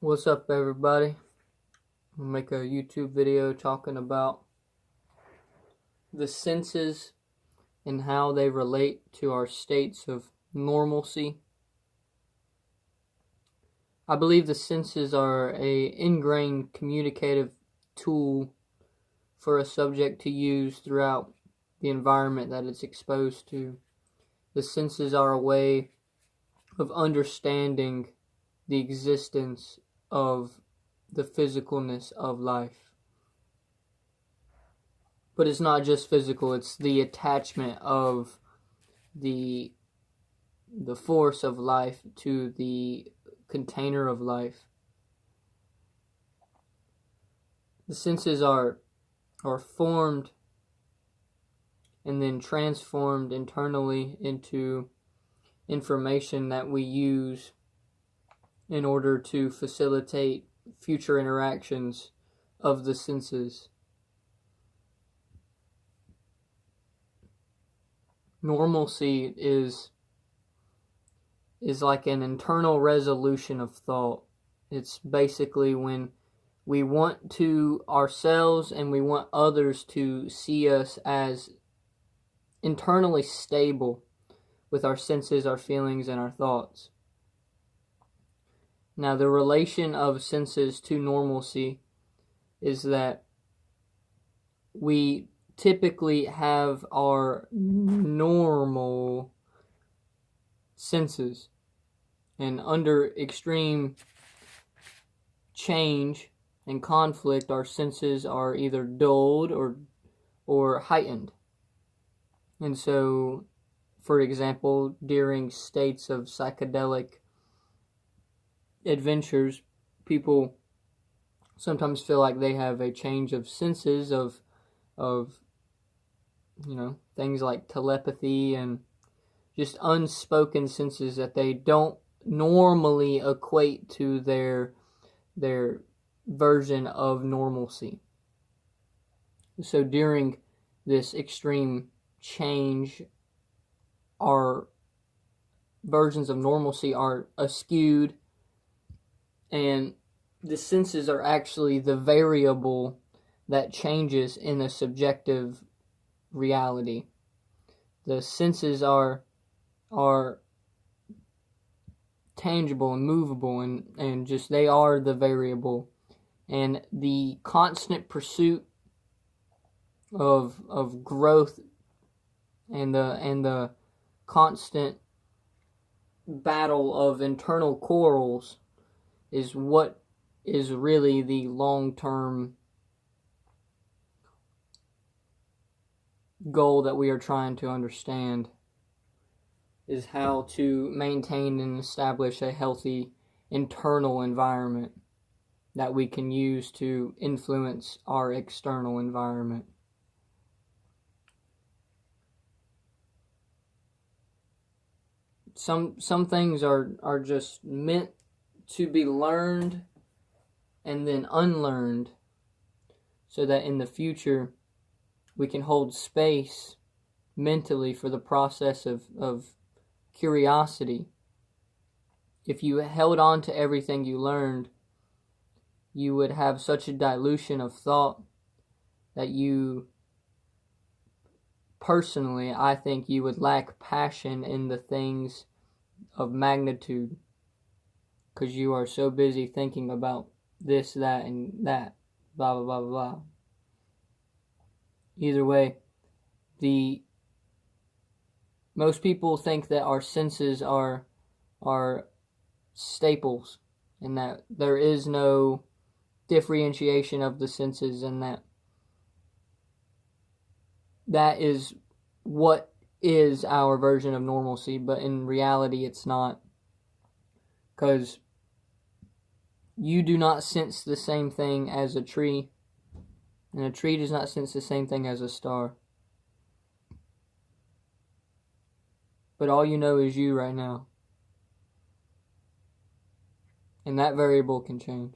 What's up, everybody? I'll make a YouTube video talking about the senses and how they relate to our states of normalcy. I believe the senses are a ingrained communicative tool for a subject to use throughout the environment that it's exposed to. The senses are a way of understanding the existence of the physicalness of life. But it's not just physical, it's the attachment of the force of life to the container of life. The senses are formed and then transformed internally into information that we use in order to facilitate future interactions of the senses. Normalcy is like an internal resolution of thought. It's basically when we want to ourselves and we want others to see us as internally stable with our senses, our feelings, and our thoughts. Now, the relation of senses to normalcy is that we typically have our normal senses, and under extreme change and conflict, our senses are either dulled or heightened. And so, for example, during states of psychedelic adventures, people sometimes feel like they have a change of senses of things like telepathy and just unspoken senses that they don't normally equate to their version of normalcy. So during this extreme change, our versions of normalcy are askewed, and the senses are actually the variable that changes in a subjective reality. The senses are tangible and movable, and just they are the variable. And the constant pursuit of growth and the constant battle of internal quarrels is what is really the long-term goal that we are trying to understand, is how to maintain and establish a healthy internal environment that we can use to influence our external environment. Some things are just meant to be learned and then unlearned, so that in the future we can hold space mentally for the process of curiosity. If you held on to everything you learned, you would have such a dilution of thought that you, personally, I think you would lack passion in the things of magnitude, because you are so busy thinking about this, that, and that, blah, blah, blah, blah. Either way, most people think that our senses are staples, and that there is no differentiation of the senses, and that is what is our version of normalcy. But in reality, it's not, because you do not sense the same thing as a tree, and a tree does not sense the same thing as a star. But all you know is you right now. And that variable can change.